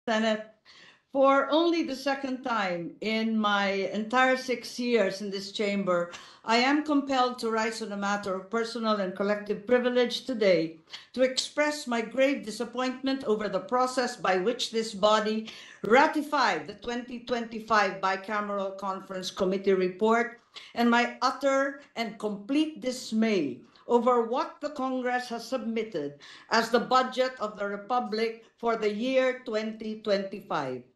Senate, for only the second time in my entire 6 years in this chamber, I am compelled to rise on a matter of personal and collective privilege today to express my grave disappointment over the process by which this body ratified the 2025 Bicameral Conference Committee report and my utter and complete dismay over what the Congress has submitted as the budget of the Republic for the year 2025.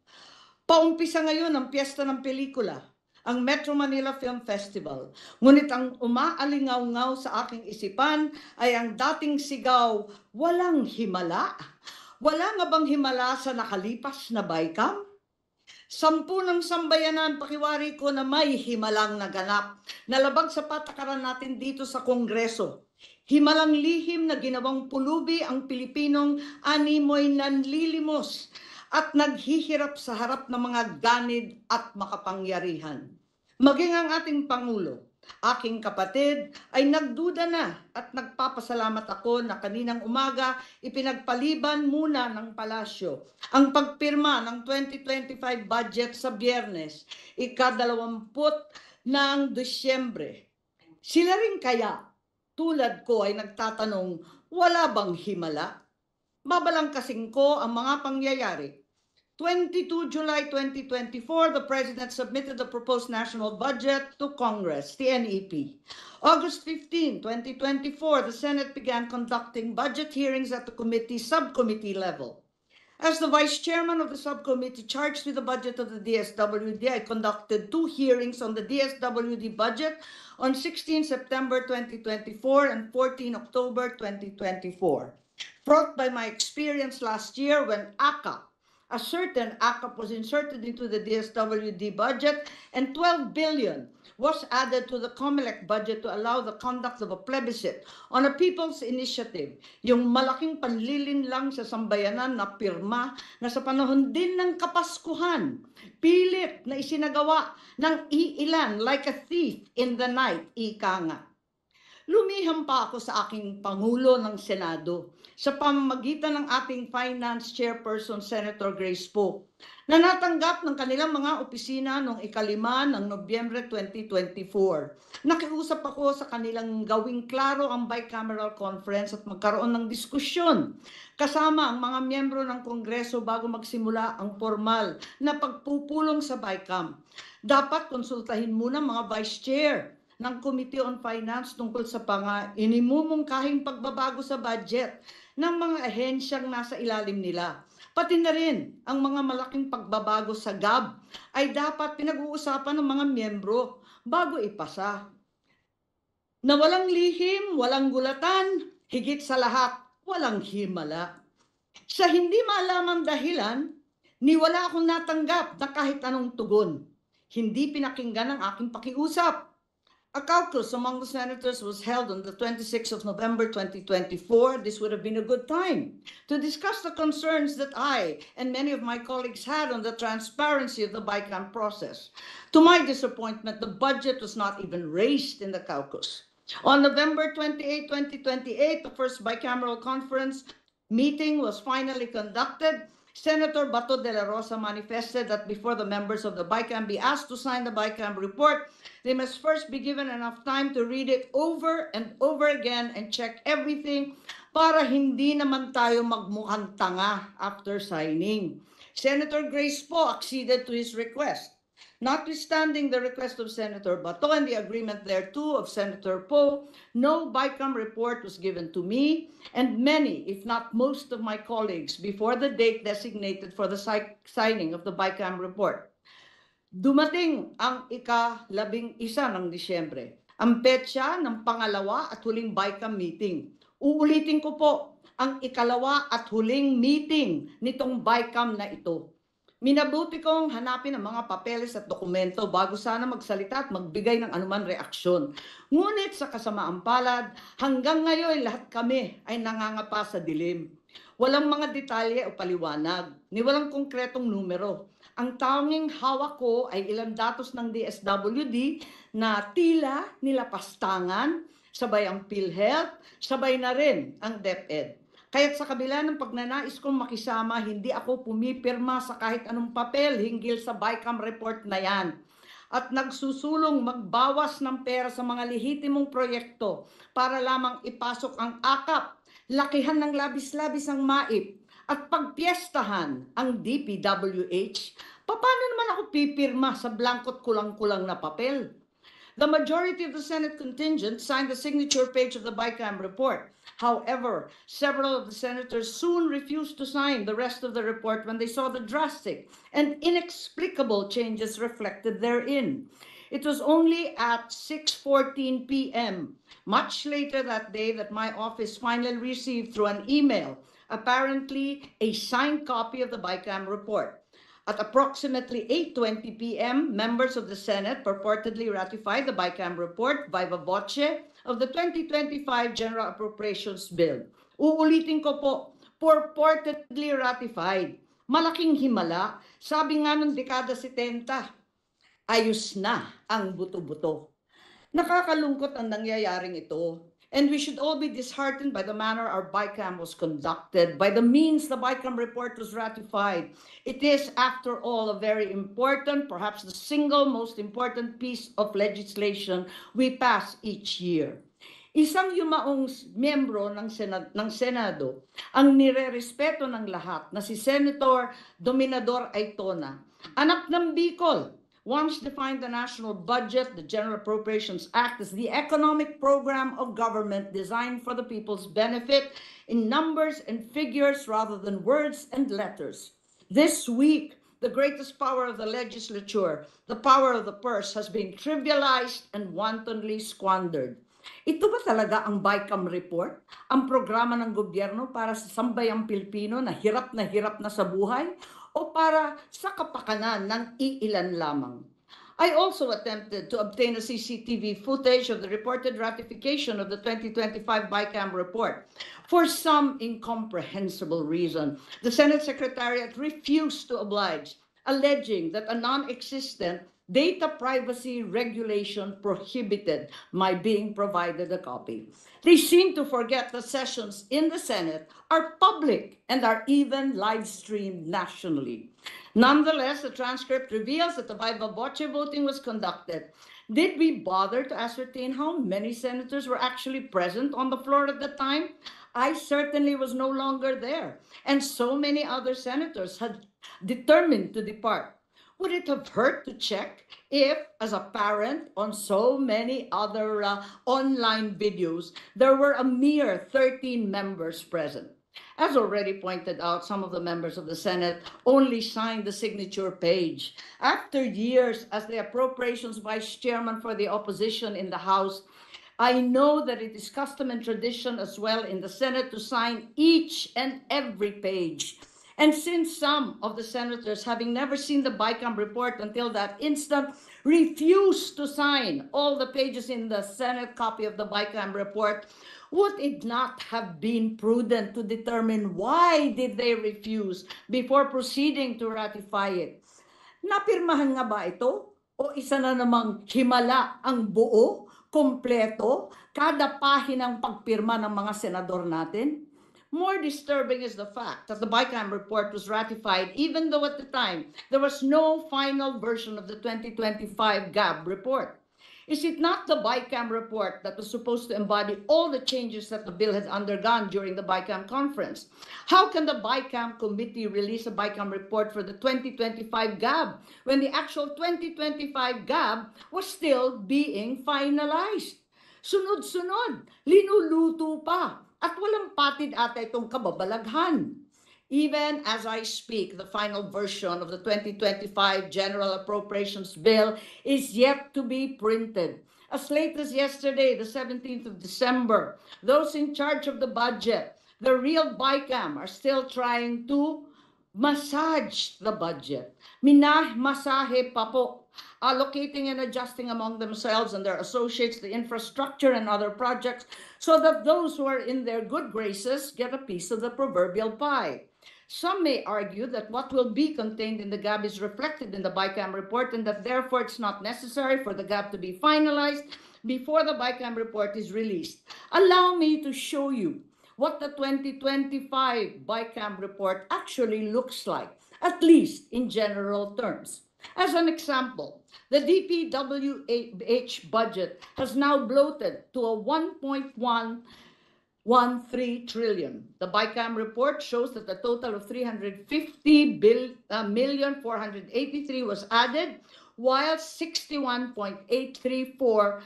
Paumpisa ngayon ang piyesta ng pelikula, ang Metro Manila Film Festival. Ngunit ang umaalingaw-ngaw sa aking isipan ay ang dating sigaw, walang himala. Wala nga bang himala sa nakalipas na BICAM? 10 ng sambayanan, pakiwari ko na may himalang naganap. Nalabag sa patakaran natin dito sa Kongreso. Himalang lihim na ginawang pulubi ang Pilipinong animoy nanlilimos at naghihirap sa harap ng mga ganid at makapangyarihan. Maging ang ating Pangulo, aking kapatid, ay nagduda na at nagpapasalamat ako na kaninang umaga ipinagpaliban muna ng palasyo ang pagpirma ng 2025 budget sa Biyernes, ika-20 ng Disyembre. Sila rin kaya, tulad ko, ay nagtatanong, wala bang himala? Babalangkasing ko ang mga pangyayari. 22 July 2024, the President submitted the proposed national budget to Congress, the NEP. August 15, 2024, the Senate began conducting budget hearings at the subcommittee level. As the Vice Chairman of the subcommittee charged with the budget of the DSWD, I conducted 2 hearings on the DSWD budget on 16 September 2024 and 14 October 2024. Brought by my experience last year when a certain ACAP was inserted into the DSWD budget and 12 billion was added to the COMELEC budget to allow the conduct of a plebiscite on a people's initiative. Yung malaking panlilin lang sa sambayanan na pirma na sa panahon din ng Kapaskuhan, pilit na isinagawa ng iilan like a thief in the night, ika nga. Lumiham pa ako sa aking Pangulo ng Senado sa pamamagitan ng ating Finance Chairperson Senator Grace Poe na natanggap ng kanilang mga opisina noong 5 ng Nobyembre 2024. Nakiusap ako sa kanilang gawing klaro ang bicameral conference at magkaroon ng diskusyon kasama ang mga miyembro ng Kongreso bago magsimula ang formal na pagpupulong sa BICAM. Dapat konsultahin muna mga Vice Chair ng Committee on Finance tungkol sa inimumungkahing pagbabago sa budget ng mga ahensyang nasa ilalim nila. Pati na rin ang mga malaking pagbabago sa GAB ay dapat pinag-uusapan ng mga miyembro bago ipasa. Na walang lihim, walang gulatan, higit sa lahat, walang himala. Sa hindi maalamang dahilan, wala akong natanggap na kahit anong tugon. Hindi pinakinggan ang aking pakiusap. A caucus among the senators was held on the 26th of November 2024. This would have been a good time to discuss the concerns that I and many of my colleagues had on the transparency of the BICAM process. To my disappointment, the budget was not even raised in the caucus. On November 28, 2028, the first bicameral conference meeting was finally conducted. Senator Bato de la Rosa manifested that before the members of the BICAM be asked to sign the BICAM report, they must first be given enough time to read it over and over again and check everything para hindi naman tayo magmukhang tanga after signing. Senator Grace Poe acceded to his request. Notwithstanding the request of Senator Bato and the agreement thereto of Senator Poe, no BICAM report was given to me and many, if not most of my colleagues before the date designated for the signing of the BICAM report. Dumating ang ika-11 ng Disyembre, ang petsa ng pangalawa at huling BICAM meeting. Uulitin ko po, ang ikalawa at huling meeting nitong BICAM na ito. Minabuti kong hanapin ang mga papeles at dokumento bago sana magsalita at magbigay ng anuman reaksyon. Ngunit sa kasamaang palad, hanggang ngayon lahat kami ay nangangapa sa dilim. Walang mga detalye o paliwanag, ni walang konkretong numero. Ang tanging hawak ko ay ilang datos ng DSWD na tila nilapastangan, sabay ang PhilHealth, sabay na rin ang DepEd. Kaya't sa kabila ng pagnanais kong makisama, hindi ako pumipirma sa kahit anong papel hinggil sa BICAM report na yan. At nagsusulong magbawas ng pera sa mga lehitimong proyekto para lamang ipasok ang akap, lakihan ng labis-labis ang MAIP, at pagpiestahan ang DPWH. Paano naman ako pipirma sa blankot kulang-kulang na papel? The majority of the Senate contingent signed the signature page of the BICAM report. However, several of the senators soon refused to sign the rest of the report when they saw the drastic and inexplicable changes reflected therein. It was only at 6:14 p.m., much later that day, that my office finally received through an email, apparently a signed copy of the BICAM report. At approximately 8:20 p.m., members of the Senate purportedly ratified the BICAM report viva voce of the 2025 General Appropriations Bill. Uulitin ko po, purportedly ratified. Malaking himala, sabi nga ng dekada 70, ayos na ang buto-buto. Nakakalungkot ang nangyayaring ito. And we should all be disheartened by the manner our BICAM was conducted, by the means the BICAM report was ratified. It is, after all, a very important, perhaps the single most important piece of legislation we pass each year. Isang yumaong miyembro ng Senado ang nirerespeto ng lahat na si Senator Dominador Aytona, anak ng Bicol, once defined the national budget, the General Appropriations Act, as the economic program of government designed for the people's benefit in numbers and figures rather than words and letters. This week, the greatest power of the legislature, the power of the purse, has been trivialized and wantonly squandered. Ito ba talaga ang BICAM report? Ang programa ng gobyerno para sa sambayang Pilipino na hirap na sa buhay? O para sa kapakanan ng iilan lamang? I also attempted to obtain a CCTV footage of the reported ratification of the 2025 BICAM report. For some incomprehensible reason, the Senate Secretariat refused to oblige, alleging that a non-existent data privacy regulation prohibited my being provided a copy. They seem to forget that sessions in the Senate are public and are even live streamed nationally. Nonetheless, the transcript reveals that the viva voce voting was conducted. Did we bother to ascertain how many senators were actually present on the floor at the time? I certainly was no longer there, and so many other senators had determined to depart. Would it have hurt to check if, as a parent, on so many other online videos, there were a mere 13 members present? As already pointed out, some of the members of the Senate only signed the signature page. After years as the Appropriations Vice Chairman for the opposition in the House, I know that it is custom and tradition as well in the Senate to sign each and every page. And since some of the senators, having never seen the BICAM report until that instant, refused to sign all the pages in the Senate copy of the BICAM report, would it not have been prudent to determine why did they refuse before proceeding to ratify it? Napirmahan nga ba ito? O isa na namang himala ang buo, kompleto, kada pahinang pagpirma ng mga senador natin? More disturbing is the fact that the BICAM report was ratified even though at the time there was no final version of the 2025 GAB report. Is it not the BICAM report that was supposed to embody all the changes that the bill had undergone during the BICAM conference? How can the BICAM committee release a BICAM report for the 2025 GAB when the actual 2025 GAB was still being finalized? Sunod-sunod, linuluto pa. At walang patid ata itong kababalaghan. Even as I speak, the final version of the 2025 General Appropriations Bill is yet to be printed. As late as yesterday, the 17th of December, those in charge of the budget, the real BICAM, are still trying to massage the budget. Masahe pa po, allocating and adjusting among themselves and their associates the infrastructure and other projects so that those who are in their good graces get a piece of the proverbial pie. Some may argue that what will be contained in the GAB is reflected in the BICAM report and that therefore it's not necessary for the GAB to be finalized before the BICAM report is released. Allow me to show you what the 2025 BICAM report actually looks like, at least in general terms. As an example, the DPWH budget has now bloated to a 1.113 trillion. The BICAM report shows that a total of 350,483 was added, while 61.834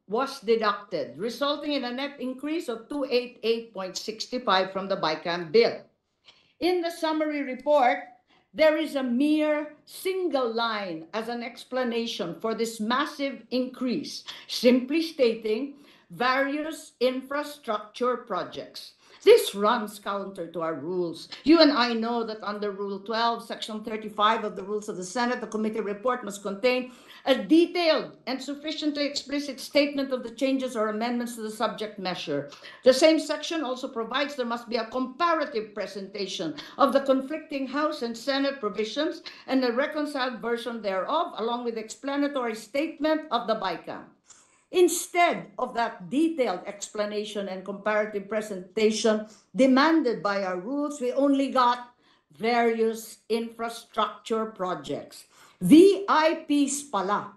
was deducted, resulting in a net increase of 288.65 from the BICAM bill. In the summary report, there is a mere single line as an explanation for this massive increase, simply stating various infrastructure projects. This runs counter to our rules. You and I know that under Rule 12, Section 35 of the Rules of the Senate, the committee report must contain a detailed and sufficiently explicit statement of the changes or amendments to the subject measure. The same section also provides there must be a comparative presentation of the conflicting House and Senate provisions and a reconciled version thereof, along with explanatory statement of the BICAM. Instead of that detailed explanation and comparative presentation demanded by our rules, we only got various infrastructure projects. VIPs pala.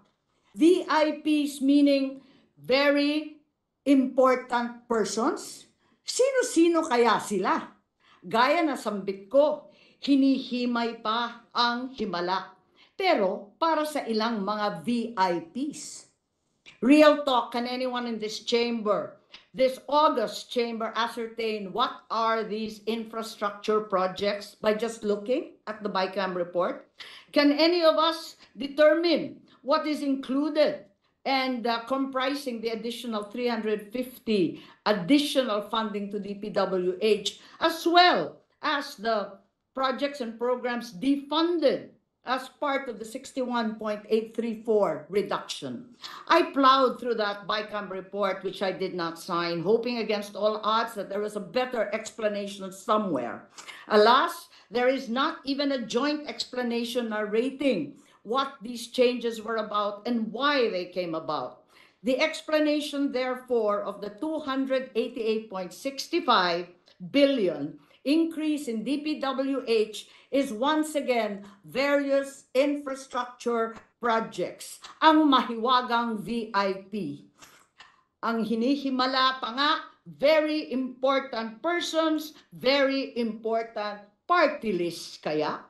VIPs meaning very important persons. Sino-sino kaya sila? Gaya na sambit ko, hinihimay pa ang himala. Pero para sa ilang mga VIPs. Real talk, can anyone in this chamber, this August chamber, ascertain what are these infrastructure projects by just looking at the BICAM report? Can any of us determine what is included and comprising the additional 350 additional funding to DPWH, as well as the projects and programs defunded as part of the 61.834 reduction? I plowed through that BICAM report, which I did not sign, hoping against all odds that there was a better explanation somewhere. Alas, there is not even a joint explanation narrating what these changes were about and why they came about. The explanation, therefore, of the 288.65 billion increase in DPWH is once again various infrastructure projects, ang mahiwagang VIP. Ang hinihimala pa nga, very important persons, very important party lists kaya.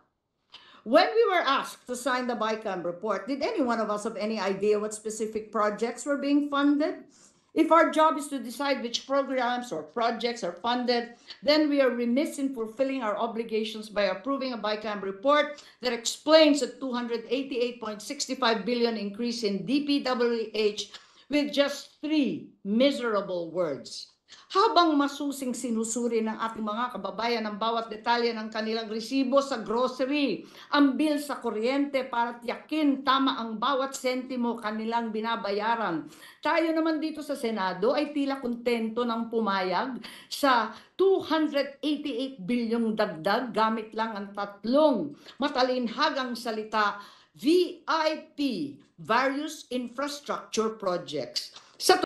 When we were asked to sign the BICAM report, did any one of us have any idea what specific projects were being funded? If our job is to decide which programs or projects are funded, then we are remiss in fulfilling our obligations by approving a BICAM report that explains a 288.65 billion increase in DPWH with just 3 miserable words. Habang masusing sinusuri ng ating mga kababayan ang bawat detalye ng kanilang resibo sa grocery, ang bill sa kuryente para tiyakin tama ang bawat sentimo kanilang binabayaran, tayo naman dito sa Senado ay tila kontento ng pumayag sa 288 bilyong dagdag gamit lang ang 3 matalinhagang salita, VIP, various infrastructure projects. Sa